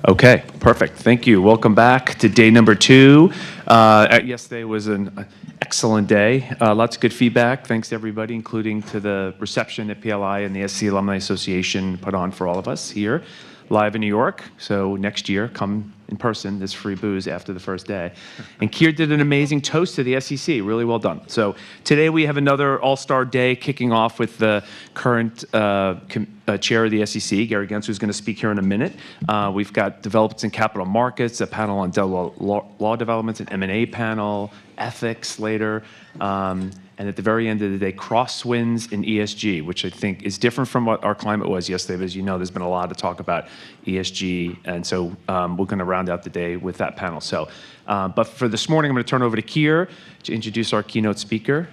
Okay, perfect. Thank you. Welcome back to day number 2. Yesterday was an excellent day. Lots of good feedback. Thanks to everybody, including to the reception that PLI and the SC Alumni Association put on for all of us here live in New York. So next year, come in person. There's free booze after the first day. And Keir did an amazing toast to the SEC. Really well done. So today we have another all-star day kicking off with the current chair of the SEC, Gary Gensler, who's going to speak here in a minute. We've got developments in capital markets, a panel on law developments, an M&A panel, ethics later. And at the very end of the day, crosswinds in ESG, which I think is different from what our climate was yesterday. But as you know, there's been a lot of talk about ESG. And so we're going to round out the day with that panel. So, but for this morning, I'm going to turn over to Keir to introduce our keynote speaker.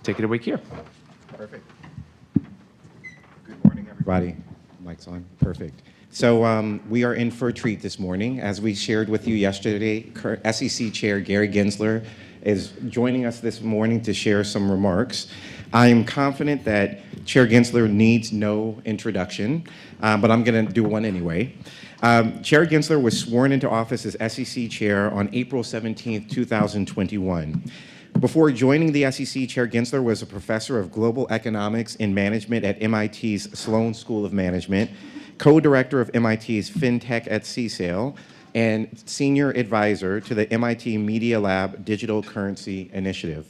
Take it away, Keir. Perfect. Good morning, everybody. Mic's on. Perfect. So we are in for a treat this morning. As we shared with you yesterday, SEC Chair Gary Gensler is joining us this morning to share some remarks. I am confident that Chair Gensler needs no introduction, but I'm going to do one anyway. Chair Gensler was sworn into office as SEC Chair on April 17, 2021. Before joining the SEC, Chair Gensler was a professor of global economics and management at MIT's Sloan School of Management, co-director of MIT's FinTech at CSAIL, and senior advisor to the MIT Media Lab Digital Currency Initiative.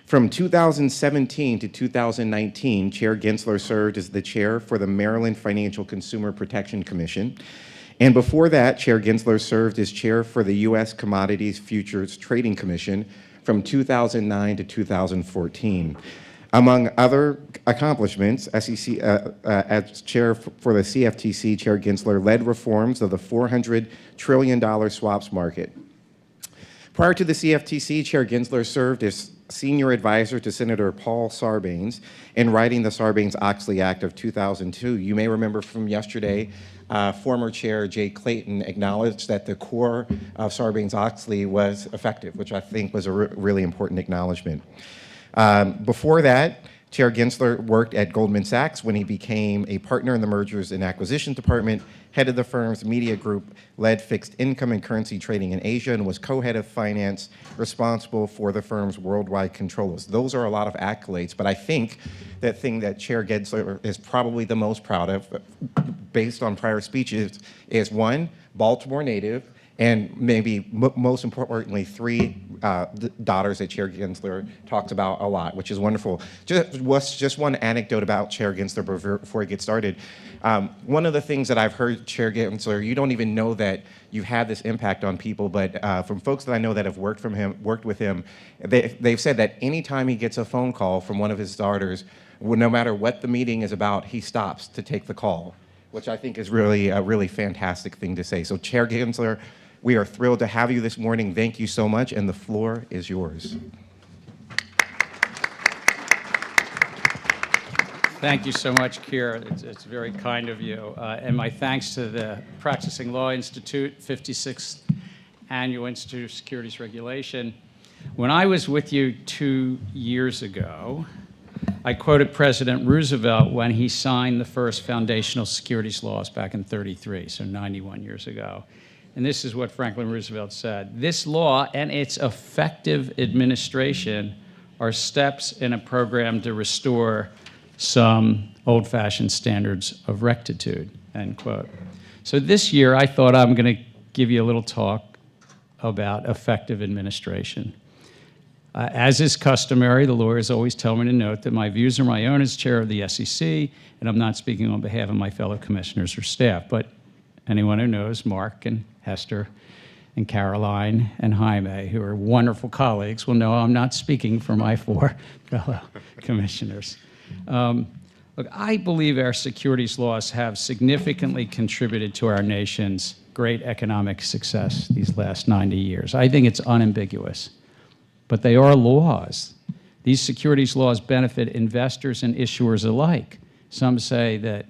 From 2017 to 2019, Chair Gensler served as the chair for the Maryland Financial Consumer Protection Commission. And before that, Chair Gensler served as chair for the U.S. Commodities Futures Trading Commission from 2009 to 2014. Among other accomplishments, SEC, as chair for the CFTC, Chair Gensler led reforms of the $400 trillion swaps market. Prior to the CFTC, Chair Gensler served as senior advisor to Senator Paul Sarbanes in writing the Sarbanes-Oxley Act of 2002. You may remember from yesterday, former Chair Jay Clayton acknowledged that the core of Sarbanes-Oxley was effective, which I think was a really important acknowledgement. Before that, Chair Gensler worked at Goldman Sachs when he became a partner in the Mergers and Acquisitions Department, head of the firm's media group, led fixed income and currency trading in Asia, and was co-head of finance responsible for the firm's worldwide controllers. Those are a lot of accolades, but I think that thing that Chair Gensler is probably the most proud of, based on prior speeches, is one, Baltimore native, and maybe most importantly, 3 daughters that Chair Gensler talks about a lot, which is wonderful. Just one anecdote about Chair Gensler before we get started. One of the things that I've heard, Chair Gensler, you don't even know that you've had this impact on people, but from folks that I know that have worked with him, they've said that anytime he gets a phone call from one of his daughters, no matter what the meeting is about, he stops to take the call, which I think is really a really fantastic thing to say. So Chair Gensler, we are thrilled to have you this morning. Thank you so much, and the floor is yours. Thank you so much, Keir. It's very kind of you. And my thanks to the Practicing Law Institute, 56th Annual Institute of Securities Regulation. When I was with you 2 years ago, I quoted President Roosevelt when he signed the first foundational securities laws back in 33, so 91 years ago. And this is what Franklin Roosevelt said: "This law and its effective administration are steps in a program to restore some old-fashioned standards of rectitude," end quote. So this year, I thought I'm going to give you a little talk about effective administration. As is customary, the lawyers always tell me to note that my views are my own as chair of the SEC, and I'm not speaking on behalf of my fellow commissioners or staff. But anyone who knows Mark and Hester and Caroline and Jaime, who are wonderful colleagues, will know I'm not speaking for my 4 fellow commissioners. Look, I believe our securities laws have significantly contributed to our nation's great economic success these last 90 years. I think it's unambiguous. But they are laws. These securities laws benefit investors and issuers alike. Some say that,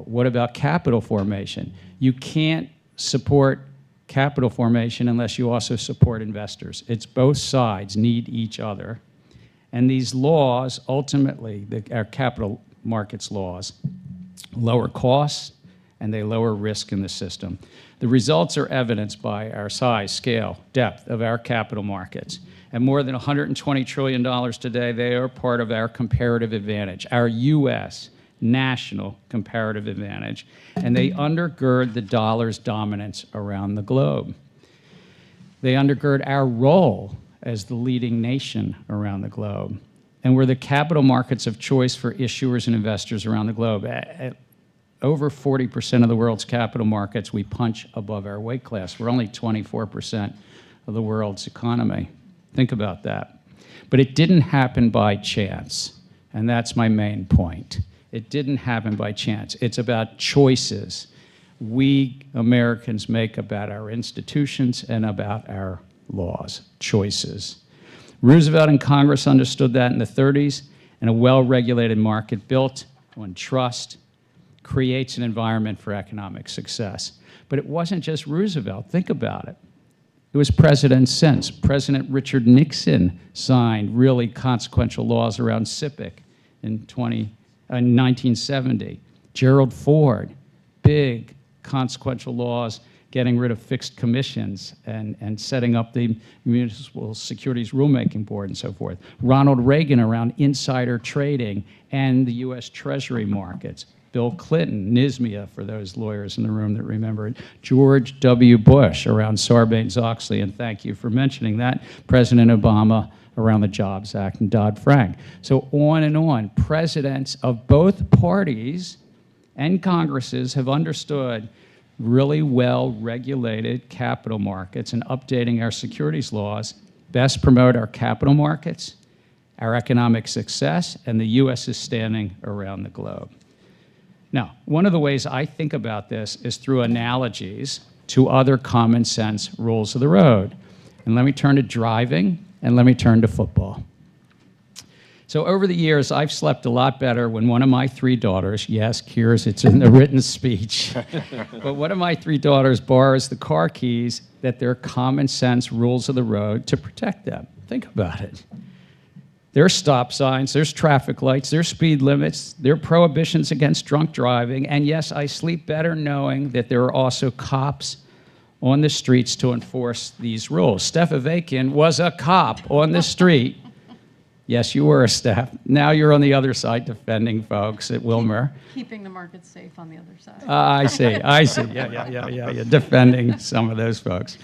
what about capital formation? You can't support capital formation unless you also support investors. It's both sides need each other. And these laws, ultimately, our capital markets laws, lower costs and they lower risk in the system. The results are evidenced by our size, scale, depth of our capital markets. At more than $120 trillion today, they are part of our comparative advantage, our U.S. national comparative advantage, and they undergird the dollar's dominance around the globe. They undergird our role as the leading nation around the globe. And we're the capital markets of choice for issuers and investors around the globe. At over 40% of the world's capital markets, we punch above our weight class. We're only 24% of the world's economy. Think about that. But it didn't happen by chance, and that's my main point. It didn't happen by chance. It's about choices we Americans make about our institutions and about our laws, choices. Roosevelt and Congress understood that in the 30s, and a well-regulated market built on trust creates an environment for economic success. But it wasn't just Roosevelt. Think about it. It was presidents since. President Richard Nixon signed really consequential laws around SIPC in 1970. Gerald Ford, big consequential laws getting rid of fixed commissions and setting up the Municipal Securities Rulemaking Board and so forth. Ronald Reagan around insider trading and the U.S. Treasury markets. Bill Clinton, NISMIA, for those lawyers in the room that remember it. George W. Bush around Sarbanes-Oxley, and thank you for mentioning that. President Obama around the Jobs Act and Dodd-Frank. So on and on. Presidents of both parties and Congresses have understood really well-regulated capital markets and updating our securities laws best promote our capital markets, our economic success, and the U.S.'s standing around the globe. Now, one of the ways I think about this is through analogies to other common sense rules of the road. And let me turn to driving, and let me turn to football. So over the years, I've slept a lot better when one of my 3 daughters, yes, Kears, it's in the written speech, but one of my 3 daughters borrows the car keys that they're common sense rules of the road to protect them. Think about it. There's stop signs, there's traffic lights, there's speed limits, there are prohibitions against drunk driving, and yes, I sleep better knowing that there are also cops on the streets to enforce these rules. Steph Avakian was a cop on the street. Yes, you were, Steph. Now you're on the other side defending folks at Wilmer. Keeping the market safe on the other side. I see. Yeah. Defending some of those folks.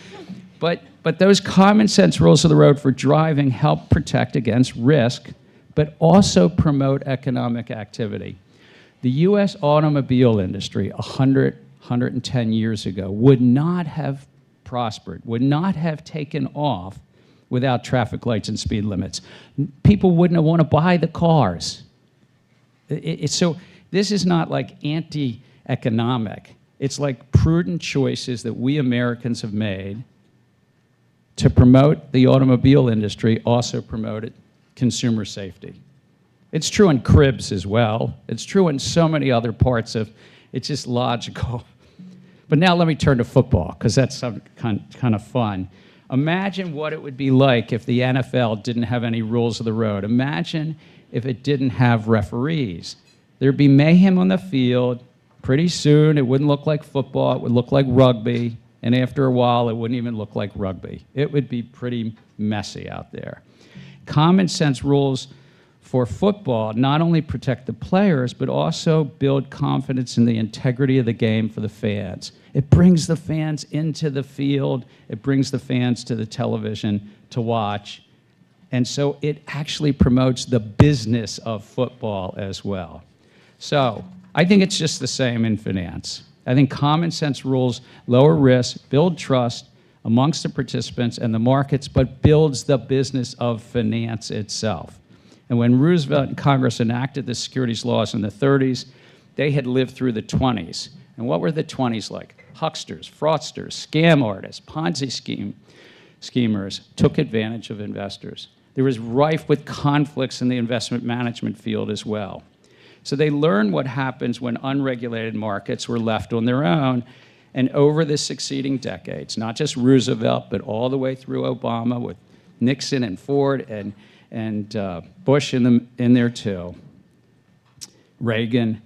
But those common sense rules of the road for driving help protect against risk, but also promote economic activity. The U.S. automobile industry 110 years ago would not have prospered, would not have taken off without traffic lights and speed limits. People wouldn't want to buy the cars. So this is not like anti-economic. It's like prudent choices that we Americans have made to promote the automobile industry, also promoted consumer safety. It's true in cribs as well. It's true in so many other parts of, it's just logical. But now let me turn to football, because that's some kind of fun. Imagine what it would be like if the NFL didn't have any rules of the road. Imagine if it didn't have referees. There'd be mayhem on the field. Pretty soon, it wouldn't look like football. It would look like rugby. And after a while, it wouldn't even look like rugby. It would be pretty messy out there. Common sense rules for football not only protect the players, but also build confidence in the integrity of the game for the fans. It brings the fans into the field. It brings the fans to the television to watch. And so it actually promotes the business of football as well. So I think it's just the same in finance. I think common sense rules lower risk, build trust amongst the participants and the markets, but builds the business of finance itself. And when Roosevelt and Congress enacted the securities laws in the 30s, they had lived through the 20s. And what were the 20s like? Hucksters, fraudsters, scam artists, Ponzi schemers took advantage of investors. There was rife with conflicts in the investment management field as well. So they learned what happens when unregulated markets were left on their own. And over the succeeding decades, not just Roosevelt, but all the way through Obama with Nixon and Ford and Bush in there too, Reagan,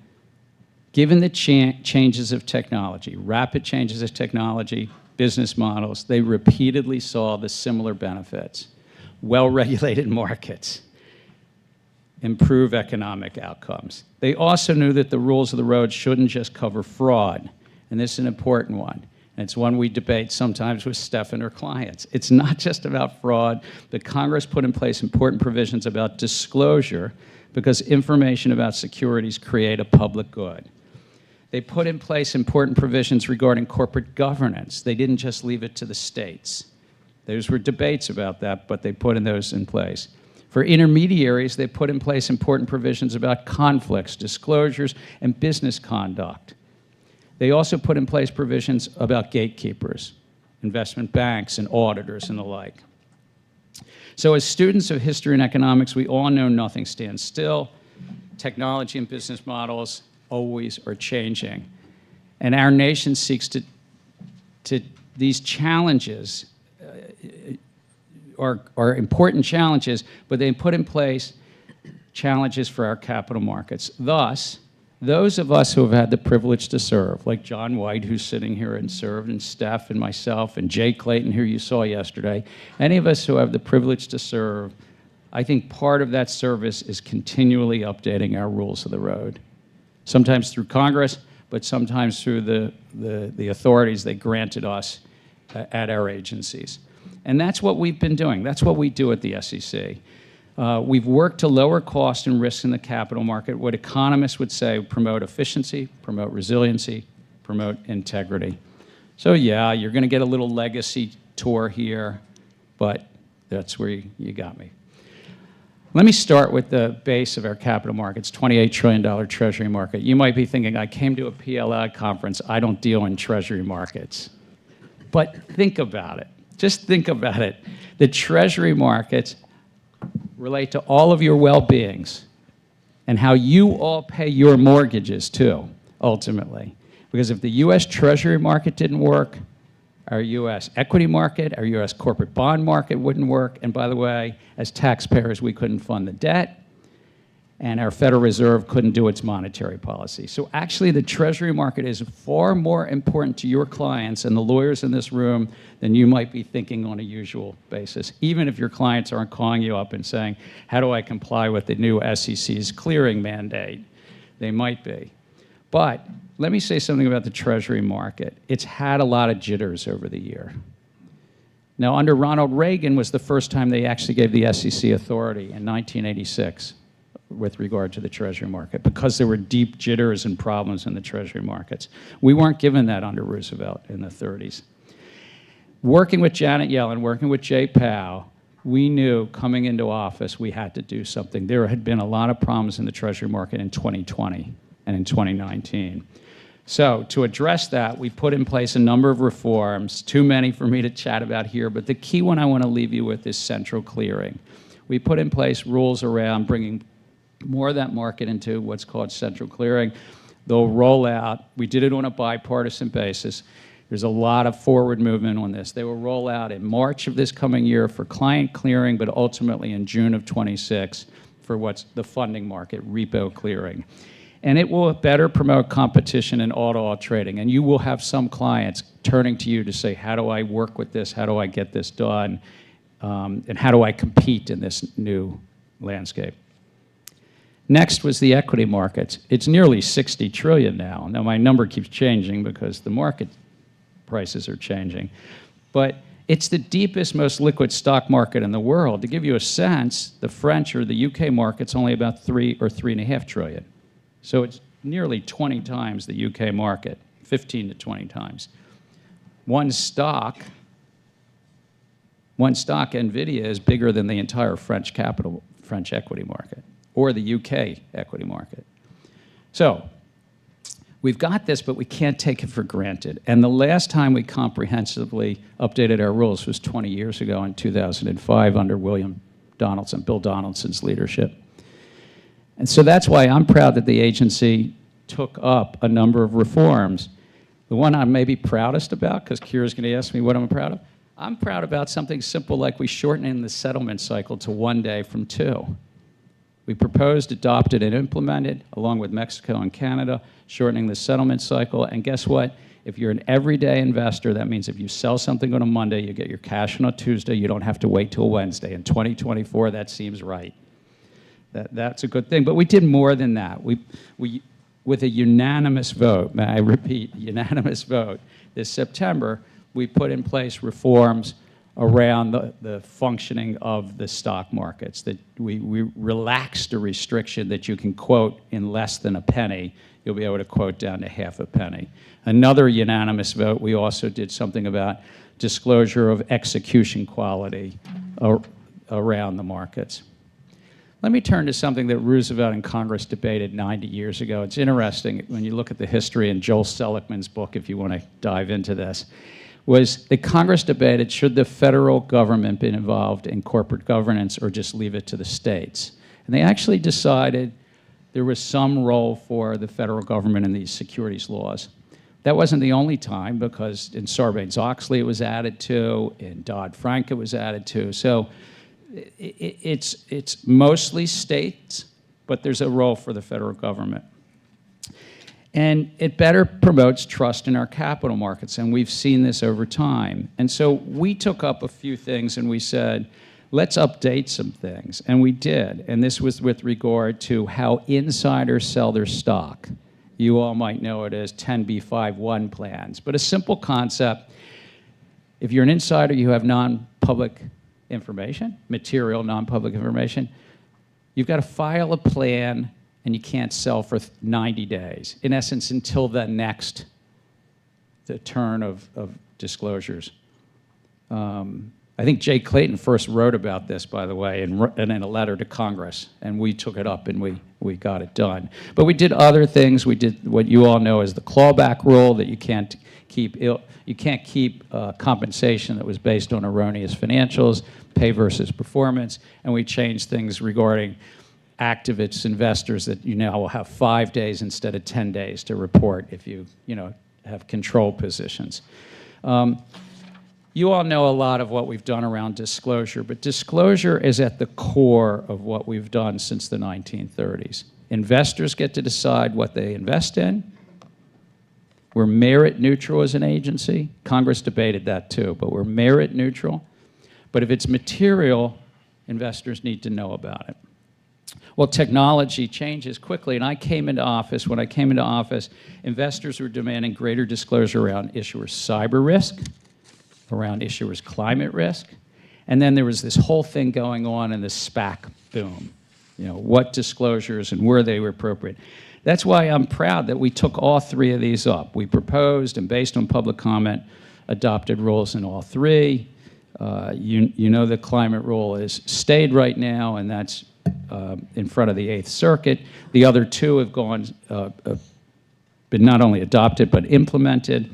given the changes of technology, rapid changes of technology, business models, they repeatedly saw the similar benefits. Well-regulated markets improve economic outcomes. They also knew that the rules of the road shouldn't just cover fraud, and this is an important one. And it's one we debate sometimes with Steph and her clients. It's not just about fraud, but Congress put in place important provisions about disclosure because information about securities create a public good. They put in place important provisions regarding corporate governance. They didn't just leave it to the states. Those were debates about that, but they put those in place. For intermediaries, they put in place important provisions about conflicts, disclosures, and business conduct. They also put in place provisions about gatekeepers, investment banks and auditors and the like. So as students of history and economics, we all know nothing stands still. Technology and business models always are changing. And our nation seeks to these challenges are important challenges, but they put in place challenges for our capital markets. Thus, those of us who have had the privilege to serve, like John White, who's sitting here and served, and Steph and myself, and Jay Clayton, who you saw yesterday, any of us who have the privilege to serve, I think part of that service is continually updating our rules of the road. Sometimes through Congress, but sometimes through the authorities they granted us at our agencies. And that's what we've been doing. That's what we do at the SEC. We've worked to lower cost and risk in the capital market, what economists would say promote efficiency, promote resiliency, promote integrity. So yeah, you're going to get a little legacy tour here, but that's where you got me. Let me start with the base of our capital markets, $28 trillion treasury market. You might be thinking, I came to a PLI conference, I don't deal in treasury markets. But think about it. Just think about it. The treasury markets relate to all of your well-beings and how you all pay your mortgages too, ultimately. Because if the U.S. Treasury market didn't work, our U.S. equity market, our U.S. corporate bond market wouldn't work. And by the way, as taxpayers, we couldn't fund the debt, and our Federal Reserve couldn't do its monetary policy. So actually, the Treasury market is far more important to your clients and the lawyers in this room than you might be thinking on a usual basis, even if your clients aren't calling you up and saying, how do I comply with the new SEC's clearing mandate? They might be. But let me say something about the Treasury market. It's had a lot of jitters over the year. Now, under Ronald Reagan was the first time they actually gave the SEC authority in 1986 with regard to the Treasury market, because there were deep jitters and problems in the Treasury markets. We weren't given that under Roosevelt in the 30s. Working with Janet Yellen, working with Jay Powell, we knew coming into office we had to do something. There had been a lot of problems in the Treasury market in 2020 and in 2019. So to address that, we put in place a number of reforms, too many for me to chat about here, but the key one I want to leave you with is central clearing. We put in place rules around bringing more of that market into what's called central clearing. They'll roll out, we did it on a bipartisan basis, There's a lot of forward movement on this. They will roll out in March of this coming year for client clearing, but ultimately in June of 26 for what's the funding market, repo clearing. And it will better promote competition in all-to-all trading. And you will have some clients turning to you to say, how do I work with this? How do I get this done? And how do I compete in this new landscape? Next was the equity markets. It's nearly 60 trillion now. Now my number keeps changing because the market prices are changing. But it's the deepest, most liquid stock market in the world. To give you a sense, the French or the UK market's only about 3 or 3.5 trillion. So it's nearly 20 times the UK market, 15 to 20 times. One stock, NVIDIA, is bigger than the entire French equity market, or the UK equity market. So we've got this, but we can't take it for granted. And the last time we comprehensively updated our rules was 20 years ago in 2005 under Bill Donaldson's leadership. And so that's why I'm proud that the agency took up a number of reforms. The one I'm maybe proudest about, because Kira's going to ask me what I'm proud of, I'm proud about something simple like we shortening the settlement cycle to 1 day from 2. We proposed, adopted, and implemented, along with Mexico and Canada, shortening the settlement cycle. And guess what? If you're an everyday investor, that means if you sell something on a Monday, you get your cash on a Tuesday, you don't have to wait till Wednesday. In 2024, that seems right. That's a good thing. But we did more than that. We, with a unanimous vote, may I repeat, unanimous vote, this September, we put in place reforms around the functioning of the stock markets, that we relaxed a restriction that you can quote in less than a penny. You'll be able to quote down to half a penny. Another unanimous vote, we also did something about disclosure of execution quality around the markets. Let me turn to something that Roosevelt and Congress debated 90 years ago. It's interesting when you look at the history in Joel Seligman's book, if you want to dive into this, was that Congress debated, should the federal government be involved in corporate governance or just leave it to the states? And they actually decided there was some role for the federal government in these securities laws. That wasn't the only time, because in Sarbanes-Oxley it was added to, in Dodd-Frank it was added to. So it's mostly states, but there's a role for the federal government. And it better promotes trust in our capital markets, and we've seen this over time. And so we took up a few things and we said, let's update some things, and we did. And this was with regard to how insiders sell their stock. You all might know it as 10b5-1 plans, but a simple concept. If you're an insider, you have non-public information, material non-public information. You've got to file a plan, and you can't sell for 90 days. In essence, until the next turn of disclosures. I think Jay Clayton first wrote about this, by the way, and in a letter to Congress, and we took it up and we got it done. But we did other things. We did what you all know as the clawback rule, that you can't keep compensation that was based on erroneous financials, pay versus performance, and we changed things regarding activists, investors, that you now will have 5 days instead of 10 days to report if you have control positions. You all know a lot of what we've done around disclosure, but disclosure is at the core of what we've done since the 1930s. Investors get to decide what they invest in. We're merit neutral as an agency. Congress debated that too, but we're merit neutral. But if it's material, investors need to know about it. Well, technology changes quickly, and when I came into office, investors were demanding greater disclosure around issuers' cyber risk, around issuers' climate risk, and then there was this whole thing going on in the SPAC boom. What disclosures and where they were appropriate. That's why I'm proud that we took all 3 of these up. We proposed, and based on public comment, adopted rules in all 3. You know the climate rule is stayed right now, and that's in front of the 8th Circuit. The other 2 have been not only adopted but implemented.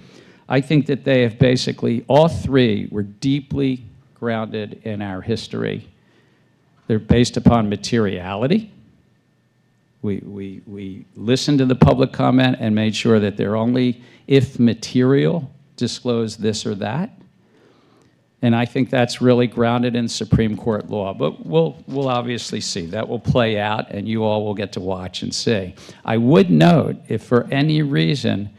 I think that they have basically, all 3 were deeply grounded in our history. They're based upon materiality. We listened to the public comment and made sure that they're only if material disclose this or that. And I think that's really grounded in Supreme Court law. But we'll obviously see. That will play out, and you all will get to watch and see. I would note, if for any reason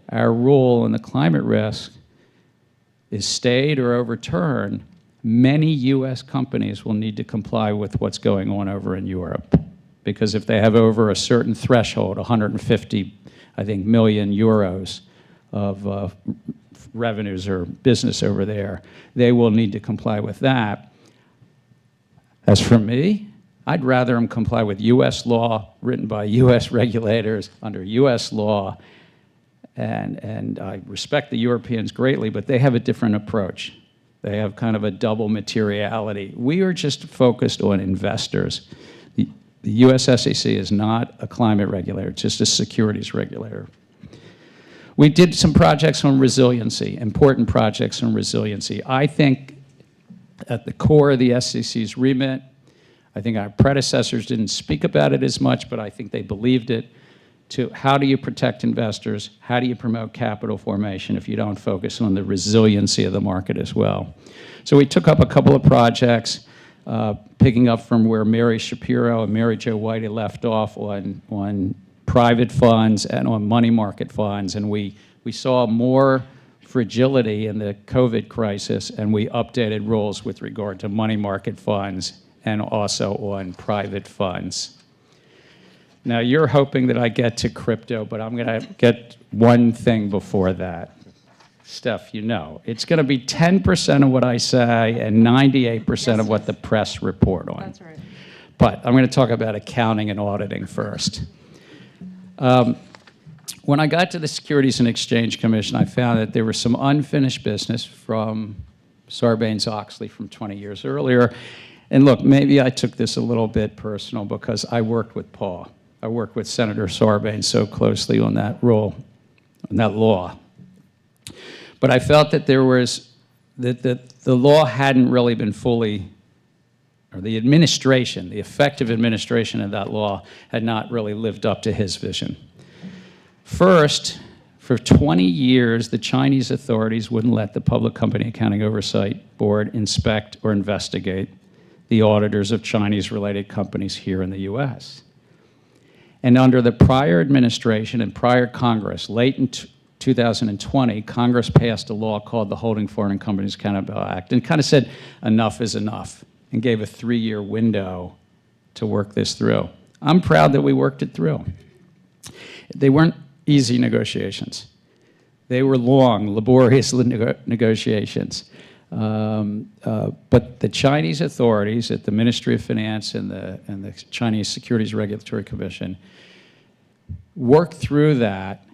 our rule on the climate risk is stayed or overturned, many U.S. companies will need to comply with what's going on over in Europe. Because if they have over a certain threshold, 150, I think, million euros of revenues or business over there, they will need to comply with that. As for me, I'd rather them comply with U.S. law, written by U.S. regulators, under U.S. law, and I respect the Europeans greatly, but they have a different approach. They have kind of a double materiality. We are just focused on investors. The U.S. SEC is not a climate regulator, it's just a securities regulator. We did some projects on resiliency, important projects on resiliency. I think at the core of the SEC's remit, I think our predecessors didn't speak about it as much, but I think they believed it, to how do you protect investors, how do you promote capital formation if you don't focus on the resiliency of the market as well. So we took up a couple of projects, picking up from where Mary Shapiro and Mary Jo Whitey left off on private funds and on money market funds, and we saw more fragility in the COVID crisis, and we updated rules with regard to money market funds and also on private funds. Now, you're hoping that I get to crypto, but I'm going to get one thing before that. Steph, you know, it's going to be 10% of what I say and 98% of what the press report on. That's right. But I'm going to talk about accounting and auditing first. When I got to the Securities and Exchange Commission, I found that there was some unfinished business from Sarbanes-Oxley from 20 years earlier. And look, maybe I took this a little bit personal because I worked with Paul. I worked with Senator Sarbanes so closely on that rule, on that law. But I felt that there was, that the law hadn't really been fully, or the administration, the effective administration of that law had not really lived up to his vision. First, for 20 years, the Chinese authorities wouldn't let the Public Company Accounting Oversight Board inspect or investigate the auditors of Chinese-related companies here in the U.S. And under the prior administration and prior Congress, late in 2020, Congress passed a law called the Holding Foreign Companies Accountability Act and kind of said enough is enough and gave a 3-year window to work this through. I'm proud that we worked it through. They weren't easy negotiations. They were long, laborious negotiations. But the Chinese authorities at the Ministry of Finance and the Chinese Securities Regulatory Commission worked through that.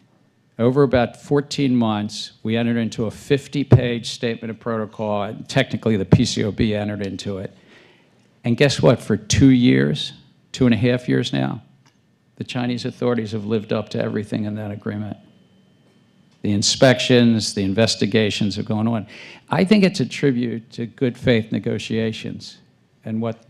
Over about 14 months, we entered into a 50-page statement of protocol, and technically the PCOB entered into it. And guess what? For 2 years, 2.5 years now, the Chinese authorities have lived up to everything in that agreement. The inspections, the investigations are going on. I think it's a tribute to good faith negotiations. And what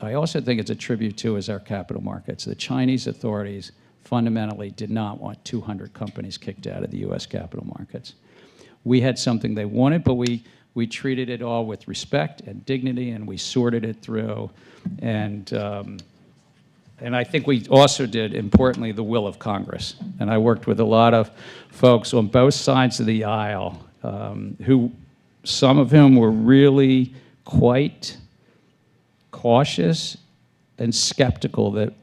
I also think it's a tribute to is our capital markets. The Chinese authorities fundamentally did not want 200 companies kicked out of the U.S. capital markets. We had something they wanted, but we treated it all with respect and dignity, and we sorted it through. And I think we also did, importantly, the will of Congress. And I worked with a lot of folks on both sides of the aisle, some of whom were really quite cautious and skeptical that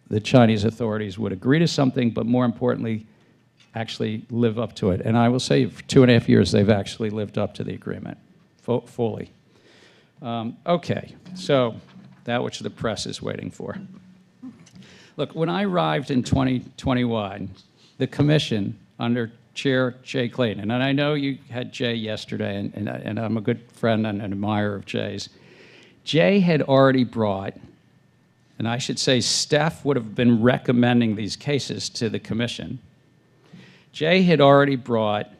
the Chinese authorities would agree to something, but more importantly, actually live up to it. And I will say, for 2.5 years, they've actually lived up to the agreement fully. Okay, so that which the press is waiting for. Look, when I arrived in 2021, the commission under Chair Jay Clayton, and I know you had Jay yesterday, and I'm a good friend and an admirer of Jay's. Jay had already brought, and I should say Steph would have been recommending these cases to the commission. Jay had already brought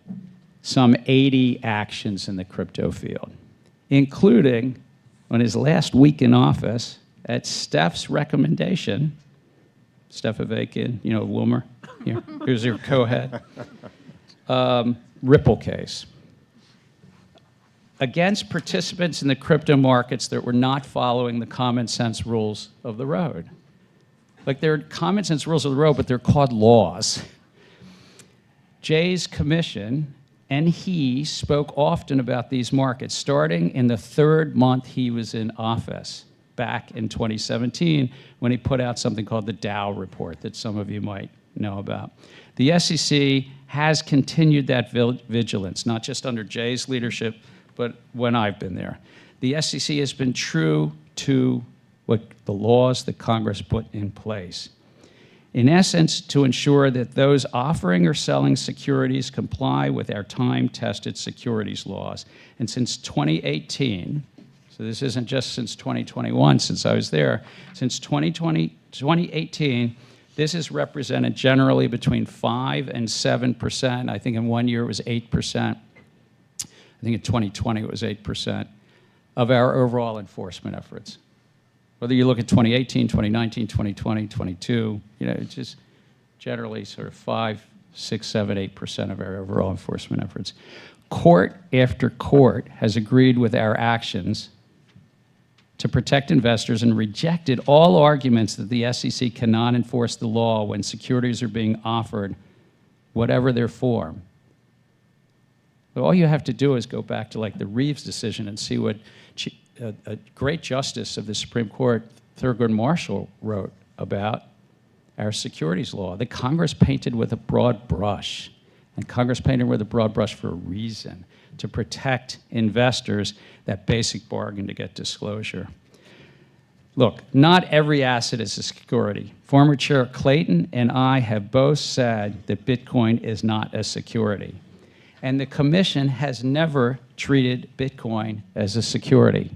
some 80 actions in the crypto field, including on his last week in office, at Steph's recommendation, Steph Avakian, you know, Wilmer, who's your co-head, Ripple case. Against participants in the crypto markets that were not following the common sense rules of the road. Like, they're common sense rules of the road, but they're called laws. Jay's commission and he spoke often about these markets, starting in the third month he was in office, back in 2017, when he put out something called the Dow report that some of you might know about. The SEC has continued that vigilance, not just under Jay's leadership, but when I've been there. The SEC has been true to what the laws that Congress put in place. In essence, to ensure that those offering or selling securities comply with our time-tested securities laws. And since 2018, so this isn't just since 2021, since I was there, since 2018, this is represented generally between 5 and 7%. I think in one year it was 8%. I think in 2020 it was 8% of our overall enforcement efforts. Whether you look at 2018, 2019, 2020, 22, it's just generally sort of 5, 6, 7, 8% of our overall enforcement efforts. Court after court has agreed with our actions to protect investors and rejected all arguments that the SEC cannot enforce the law when securities are being offered, whatever their form. But all you have to do is go back to like the Reeves decision and see what a great justice of the Supreme Court, Thurgood Marshall, wrote about our securities law that Congress painted with a broad brush. And Congress painted with a broad brush for a reason, to protect investors, that basic bargain to get disclosure. Look, not every asset is a security. Former Chair Clayton and I have both said that Bitcoin is not a security. And the commission has never treated Bitcoin as a security.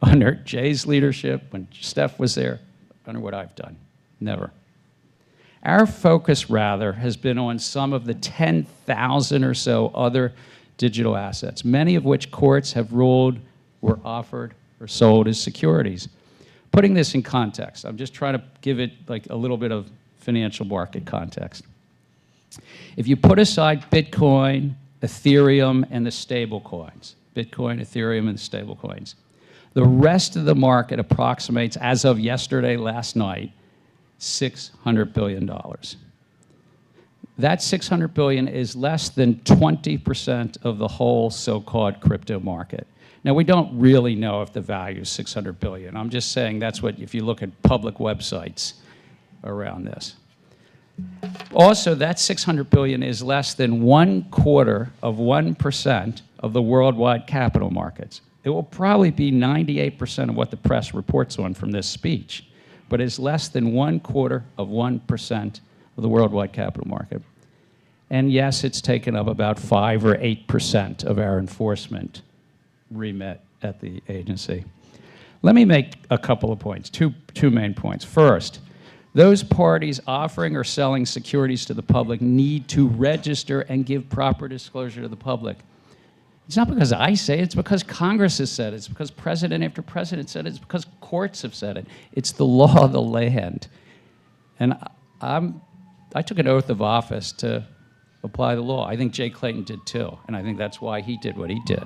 Under Jay's leadership, when Steph was there, under what I've done, never. Our focus, rather, has been on some of the 10,000 or so other digital assets, many of which courts have ruled were offered or sold as securities. Putting this in context, I'm just trying to give it like a little bit of financial market context. If you put aside Bitcoin, Ethereum, and the stable coins, Bitcoin, Ethereum, and the stable coins, the rest of the market approximates, as of yesterday, last night, $600 billion. That $600 billion is less than 20% of the whole so-called crypto market. Now, we don't really know if the value is $600 billion. I'm just saying that's what, if you look at public websites around this. Also, that $600 billion is less than 1/4% of the worldwide capital markets. It will probably be 98% of what the press reports on from this speech, but is less than 1/4% of the worldwide capital market. And yes, it's taken up about 5 or 8% of our enforcement remit at the agency. Let me make a couple of points, two main points. First, those parties offering or selling securities to the public need to register and give proper disclosure to the public. It's not because I say it, it's because Congress has said it, it's because president after president said it, it's because courts have said it. It's the law of the land. And I took an oath of office to apply the law. I think Jay Clayton did too, and I think that's why he did what he did.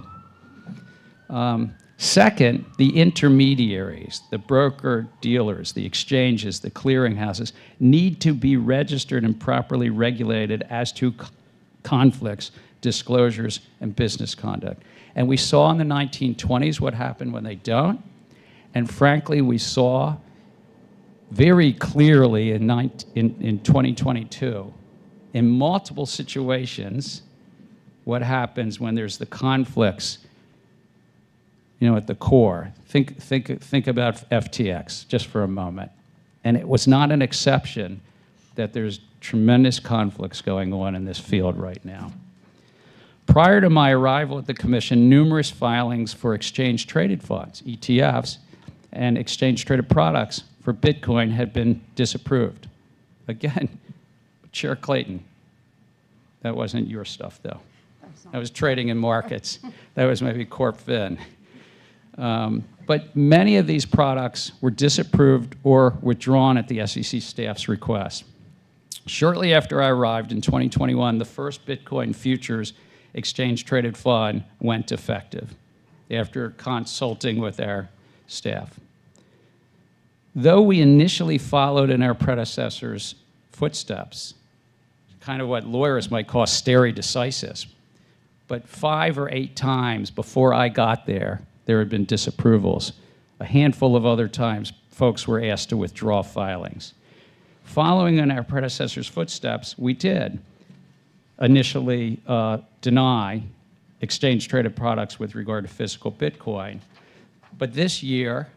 Second, the intermediaries, the broker-dealers, the exchanges, the clearinghouses need to be registered and properly regulated as to conflicts, disclosures, and business conduct. And we saw in the 1920s what happened when they don't. And frankly, we saw very clearly in 2022, in multiple situations, what happens when there's the conflicts, at the core. Think about FTX just for a moment. And it was not an exception that there's tremendous conflicts going on in this field right now. Prior to my arrival at the commission, numerous filings for exchange-traded funds, ETFs, and exchange-traded products for Bitcoin had been disapproved. Again, Chair Clayton, that wasn't your stuff, though. That was trading in markets. That was maybe Corp Fin. But many of these products were disapproved or withdrawn at the SEC staff's request. Shortly after I arrived in 2021, the first Bitcoin futures exchange-traded fund went effective after consulting with our staff. Though we initially followed in our predecessors' footsteps, kind of what lawyers might call stare decisis, but 5 or 8 times before I got there, there had been disapprovals. A handful of other times, folks were asked to withdraw filings. Following in our predecessors' footsteps, we did initially deny exchange-traded products with regard to physical Bitcoin. But this year,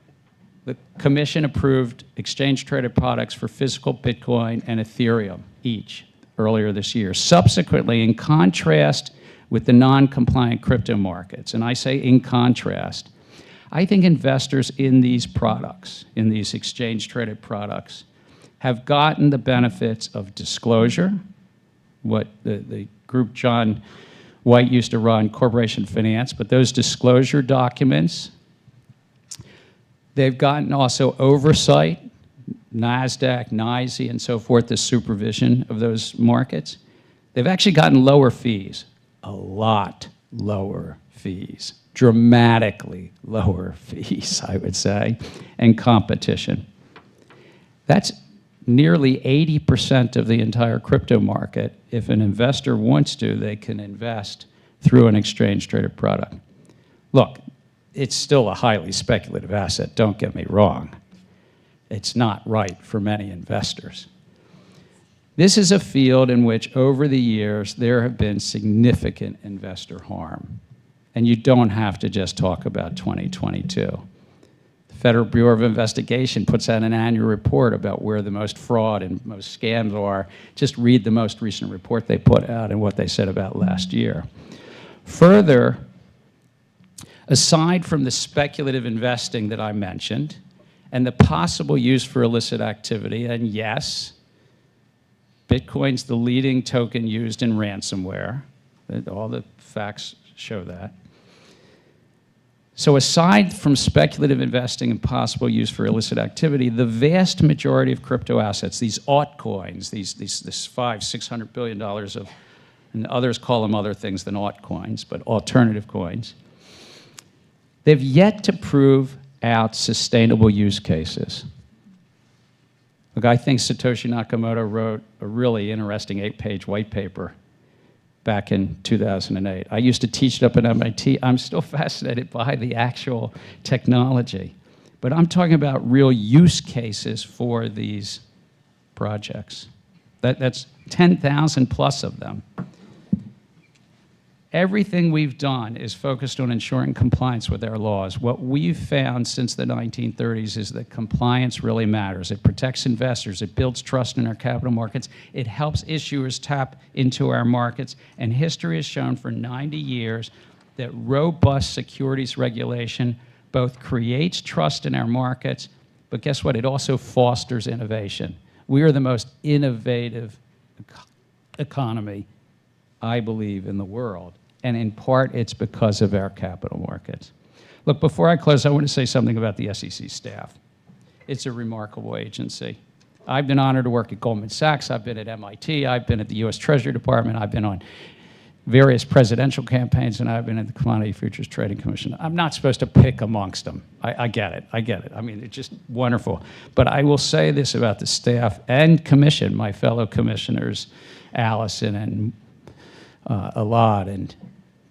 the Commission approved exchange-traded products for physical Bitcoin and Ethereum each earlier this year. Subsequently, in contrast with the non-compliant crypto markets, and I say in contrast, I think investors in these products, in these exchange-traded products, have gotten the benefits of disclosure, what the group John White used to run, Corporation Finance, but those disclosure documents, they've gotten also oversight, NASDAQ, NYSE, and so forth, the supervision of those markets. They've actually gotten lower fees, a lot lower fees, dramatically lower fees, I would say, and competition. That's nearly 80% of the entire crypto market. If an investor wants to, they can invest through an exchange-traded product. Look, it's still a highly speculative asset, don't get me wrong. It's not right for many investors. This is a field in which, over the years, there have been significant investor harm. And you don't have to just talk about 2022. Federal Bureau of Investigation puts out an annual report about where the most fraud and most scams are. Just read the most recent report they put out and what they said about last year. Further, aside from the speculative investing that I mentioned and the possible use for illicit activity, and yes, Bitcoin's the leading token used in ransomware. All the facts show that. So aside from speculative investing and possible use for illicit activity, the vast majority of crypto assets, these altcoins, this $500–600 billion of, and others call them other things than altcoins, but alternative coins, they've yet to prove out sustainable use cases. Look, I think Satoshi Nakamoto wrote a really interesting 8-page white paper back in 2008. I used to teach it up at MIT. I'm still fascinated by the actual technology. But I'm talking about real use cases for these projects. That's 10,000 plus of them. Everything we've done is focused on ensuring compliance with our laws. What we've found since the 1930s is that compliance really matters. It protects investors. It builds trust in our capital markets. It helps issuers tap into our markets. And history has shown for 90 years that robust securities regulation both creates trust in our markets, but guess what? It also fosters innovation. We are the most innovative economy, I believe, in the world. And in part, it's because of our capital markets. Look, before I close, I want to say something about the SEC staff. It's a remarkable agency. I've been honored to work at Goldman Sachs. I've been at MIT. I've been at the US Treasury Department. I've been on various presidential campaigns, and I've been at the Commodity Futures Trading Commission. I'm not supposed to pick amongst them. I get it. I get it. I mean, it's just wonderful. But I will say this about the staff and commission, my fellow commissioners, Allison and Elad and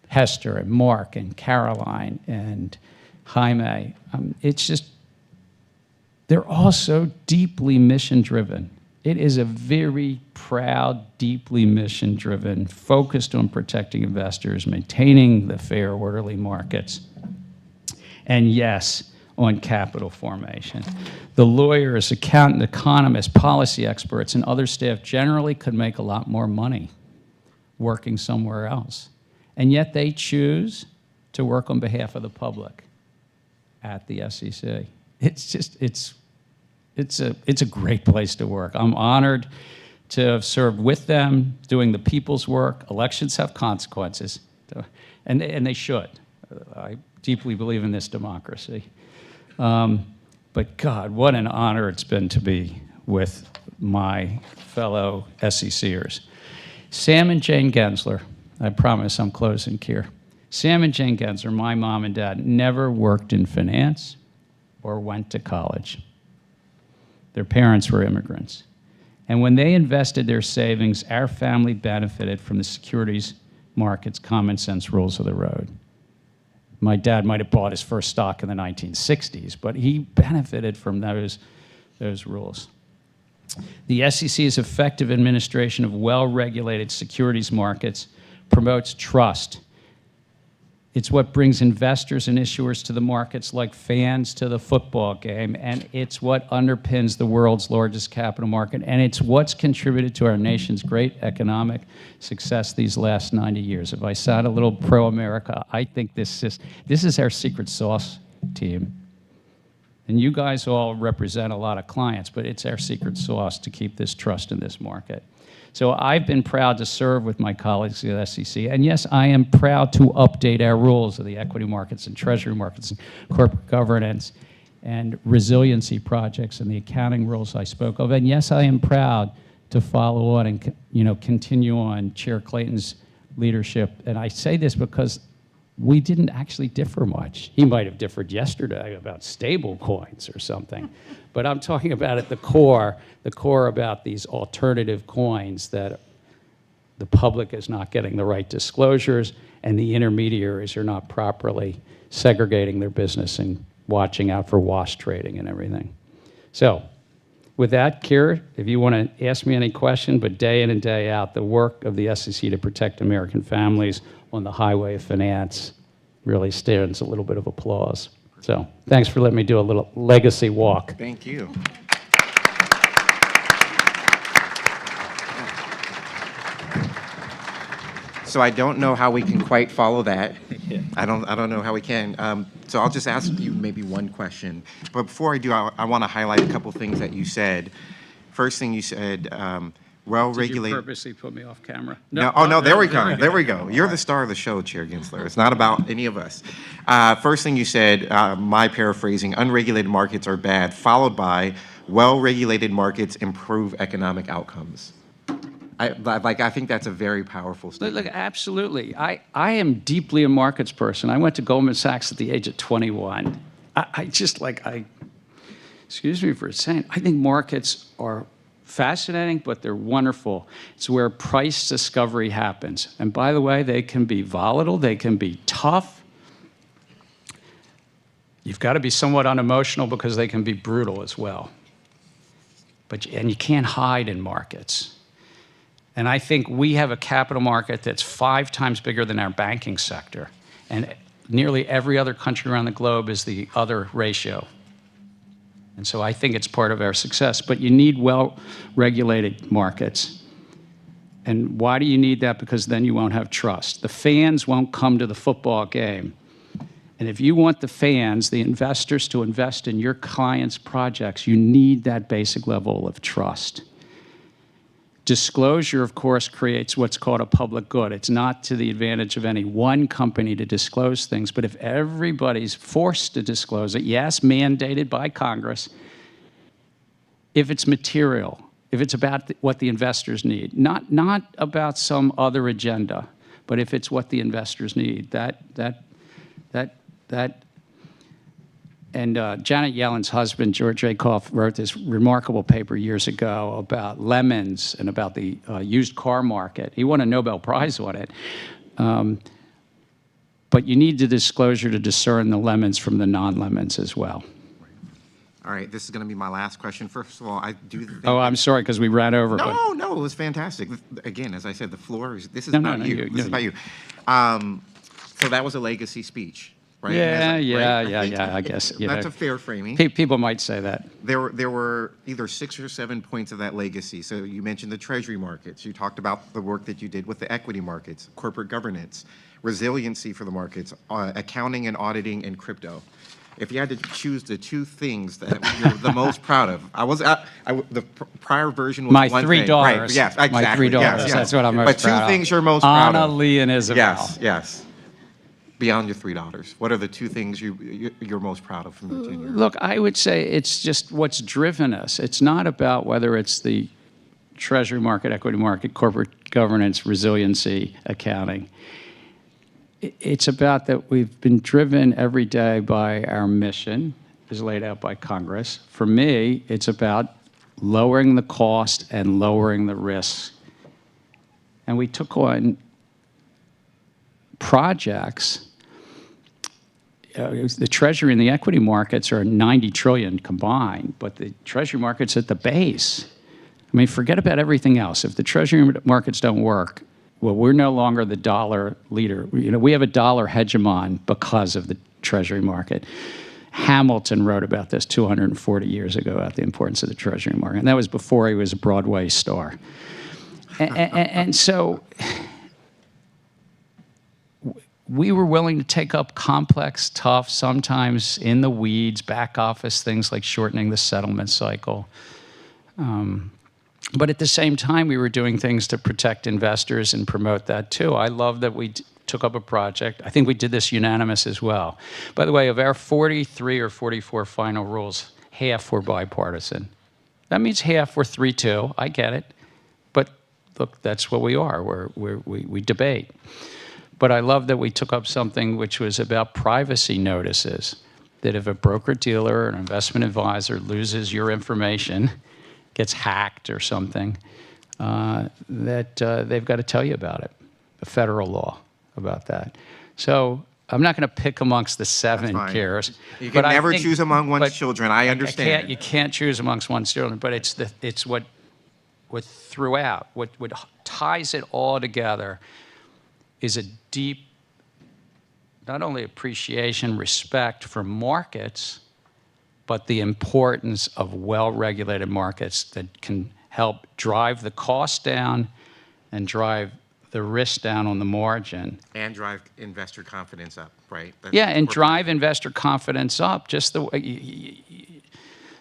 Hester and Mark and Caroline and Jaime. It's just, they're all so deeply mission-driven. It is a very proud, deeply mission-driven, focused on protecting investors, maintaining the fair, orderly markets, and yes, on capital formation. The lawyers, accountant, economists, policy experts, and other staff generally could make a lot more money working somewhere else. And yet they choose to work on behalf of the public at the SEC. It's just, it's a great place to work. I'm honored to have served with them, doing the people's work. Elections have consequences, and they should. I deeply believe in this democracy. But God, what an honor it's been to be with my fellow SECers. Sam and Jane Gensler, I promise I'm closing here. Sam and Jane Gensler, my mom and dad, never worked in finance or went to college. Their parents were immigrants. And when they invested their savings, our family benefited from the securities market's common sense rules of the road. My dad might have bought his first stock in the 1960s, but he benefited from those rules. The SEC's effective administration of well-regulated securities markets promotes trust. It's what brings investors and issuers to the markets like fans to the football game, and it's what underpins the world's largest capital market, and it's what's contributed to our nation's great economic success these last 90 years. If I sound a little pro-America, I think this is our secret sauce, team. And you guys all represent a lot of clients, but it's our secret sauce to keep this trust in this market. So I've been proud to serve with my colleagues at the SEC, and yes, I am proud to update our rules of the equity markets and treasury markets and corporate governance and resiliency projects and the accounting rules I spoke of. And yes, I am proud to follow on and continue on Chair Clayton's leadership. And I say this because we didn't actually differ much. He might have differed yesterday about stable coins or something, but I'm talking about at the core about these alternative coins that the public is not getting the right disclosures and the intermediaries are not properly segregating their business and watching out for wash trading and everything. So with that, Kira, if you want to ask me any question, but day in and day out, the work of the SEC to protect American families on the highway of finance really stands a little bit of applause. So thanks for letting me do a little legacy walk. Thank you. So I don't know how we can quite follow that. I don't know how we can. So I'll just ask you maybe one question. But before I do, I want to highlight a couple things that you said. First thing you said, well-regulated. Did you purposely put me off camera? No, oh, no, there we go. There we go. You're the star of the show, Chair Gensler. It's not about any of us. First thing you said, my paraphrasing, unregulated markets are bad, followed by well-regulated markets improve economic outcomes. I think that's a very powerful statement. Look, absolutely. I am deeply a markets person. I went to Goldman Sachs at the age of 21. Excuse me for saying, I think markets are fascinating, but they're wonderful. It's where price discovery happens. And by the way, they can be volatile, they can be tough. You've got to be somewhat unemotional because they can be brutal as well. And you can't hide in markets. And I think we have a capital market that's 5 times bigger than our banking sector. And nearly every other country around the globe is the other ratio. And so I think it's part of our success. But you need well-regulated markets. And why do you need that? Because then you won't have trust. The fans won't come to the football game. And if you want the fans, the investors, to invest in your clients' projects, you need that basic level of trust. Disclosure, of course, creates what's called a public good. It's not to the advantage of any one company to disclose things, but if everybody's forced to disclose it, yes, mandated by Congress, if it's material, if it's about what the investors need, not about some other agenda, but if it's what the investors need, And Janet Yellen's husband, George Rakoff, wrote this remarkable paper years ago about lemons and about the used car market. He won a Nobel Prize on it. But you need the disclosure to discern the lemons from the non-lemons as well. All right, this is going to be my last question. First of all, I do think... Oh, I'm sorry, because we ran over. No, it was fantastic. Again, as I said, the floor is... This is about you. This is about you. So that was a legacy speech. Right? Yeah, I guess. That's a fair framing. People might say that. There were either 6 or 7 points of that legacy. So you mentioned the treasury markets. You talked about the work that you did with the equity markets, corporate governance, resiliency for the markets, accounting and auditing, and crypto. If you had to choose the 2 things that you're the most proud of, the prior version was my one 3 thing. daughters. Right, yes, exactly. My 3 daughters. Yes. That's what I'm most proud of. But 2 things you're most proud of. Anna, Lee, and Isabel. Yes. Beyond your 3 daughters, what are the 2 things you're most proud of from your tenure? Look, I would say it's just what's driven us. It's not about whether it's the treasury market, equity market, corporate governance, resiliency, accounting. It's about that we've been driven every day by our mission, as laid out by Congress. For me, it's about lowering the cost and lowering the risks. And we took on projects. The Treasury and the equity markets are 90 trillion combined, but the Treasury market's at the base. I mean, forget about everything else. If the Treasury markets don't work, well, we're no longer the dollar leader. We have a dollar hegemon because of the Treasury market. Hamilton wrote about this 240 years ago, about the importance of the Treasury market, and that was before he was a Broadway star. And so we were willing to take up complex, tough, sometimes in the weeds, back office things like shortening the settlement cycle. But at the same time, we were doing things to protect investors and promote that too. I love that we took up a project. I think we did this unanimous as well. By the way, of our 43 or 44 final rules, half were bipartisan. That means half were 3-2. I get it. But look, that's what we are. We debate. But I love that we took up something which was about privacy notices, that if a broker-dealer or an investment advisor loses your information, gets hacked or something, that they've got to tell you about it, a federal law about that. So I'm not going to pick amongst the 7 cares. You can never choose among one's children. I understand. You can't choose amongst one's children, but it's what throughout, what ties it all together is a deep, not only appreciation, respect for markets, but the importance of well-regulated markets that can help drive the cost down and drive the risk down on the margin. And drive investor confidence up, right? Yeah, and drive investor confidence up, just the way,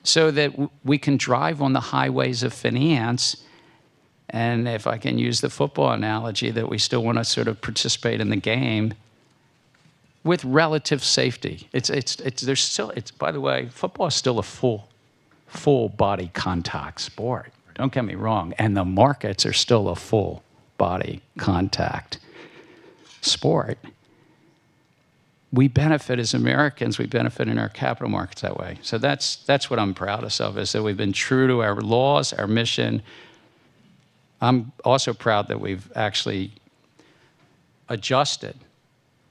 so that we can drive on the highways of finance. And if I can use the football analogy, that we still want to sort of participate in the game with relative safety. By the way, football is still a full body contact sport. Don't get me wrong. And the markets are still a full body contact sport. We benefit as Americans, we benefit in our capital markets that way. So that's what I'm proudest of, is that we've been true to our laws, our mission. I'm also proud that we've actually adjusted,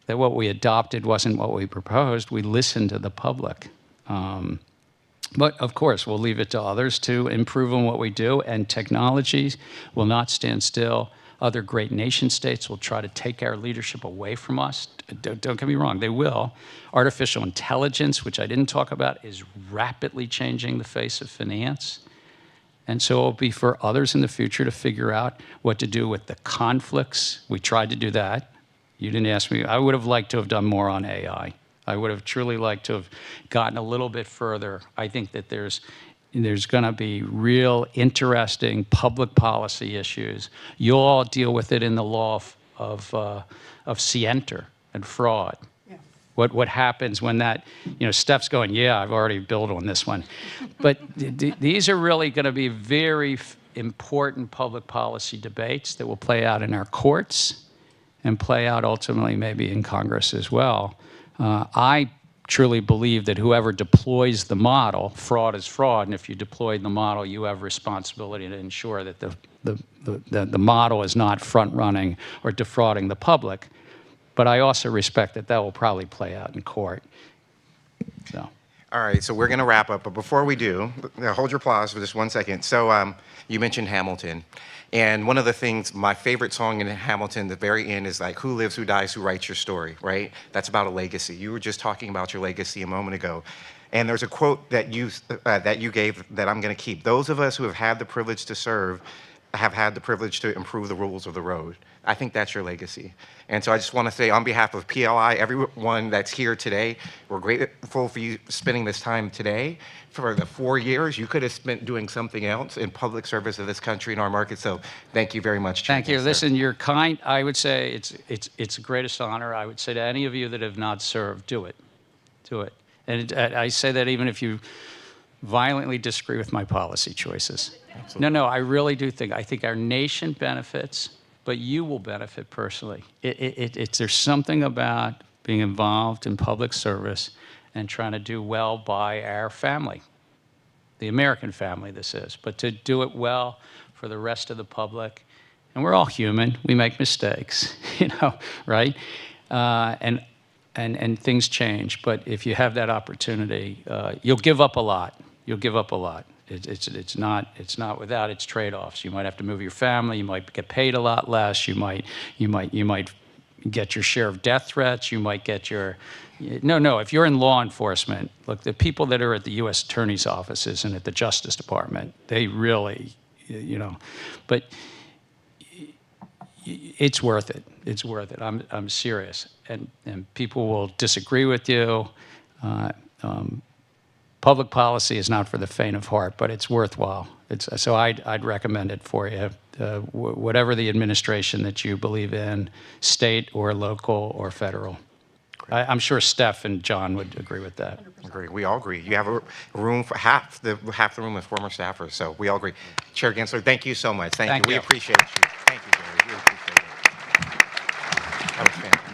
that what we adopted wasn't what we proposed. We listened to the public. But of course, we'll leave it to others to improve on what we do, and technologies will not stand still. Other great nation states will try to take our leadership away from us. Don't get me wrong, they will. Artificial intelligence, which I didn't talk about, is rapidly changing the face of finance. And so it'll be for others in the future to figure out what to do with the conflicts. We tried to do that. You didn't ask me. I would have liked to have done more on AI. I would have truly liked to have gotten a little bit further. I think that there's going to be real interesting public policy issues. You'll all deal with it in the law of scienter and fraud. Yeah. What happens when that, Steph's going, yeah, I've already built on this one. But these are really going to be very important public policy debates that will play out in our courts and play out ultimately maybe in Congress as well. I truly believe that whoever deploys the model, fraud is fraud, and if you deploy the model, you have responsibility to ensure that the model is not front-running or defrauding the public. But I also respect that will probably play out in court. So. All right, so we're going to wrap up, but before we do, hold your applause for just 1 second. So you mentioned Hamilton, and one of the things, my favorite song in Hamilton, the very end, is like, who lives, who dies, who writes your story, right? That's about a legacy. You were just talking about your legacy a moment ago. And there's a quote that you gave that I'm going to keep. Those of us who have had the privilege to serve have had the privilege to improve the rules of the road. I think that's your legacy. And so I just want to say, on behalf of PLI, everyone that's here today, we're grateful for you spending this time today. For the 4 years, you could have spent doing something else in public service of this country and our market. So thank you very much. Thank you. Listen, you're kind. I would say it's the greatest honor. I would say to any of you that have not served, do it. Do it. And I say that even if you violently disagree with my policy choices. No, I really do think. I think our nation benefits, but you will benefit personally. There's something about being involved in public service and trying to do well by our family, the American family this is, but to do it well for the rest of the public. And we're all human. We make mistakes, right? And things change. But if you have that opportunity, you'll give up a lot. You'll give up a lot. It's not without its trade-offs. You might have to move your family. You might get paid a lot less. You might get your share of death threats. You might get your no. If you're in law enforcement, look, the people that are at the U.S. attorney's offices and at the Justice Department, they really, but it's worth it. It's worth it. I'm serious. And people will disagree with you. Public policy is not for the faint of heart, but it's worthwhile. So I'd recommend it for you. Whatever the administration that you believe in, state or local or federal. I'm sure Steph and John would agree with that. Agree. We all agree. You have a room for half the room with former staffers, so we all agree. Chair Gensler, thank you so much. Thank you. We appreciate you. Thank you, Gary. We appreciate it. That was fantastic.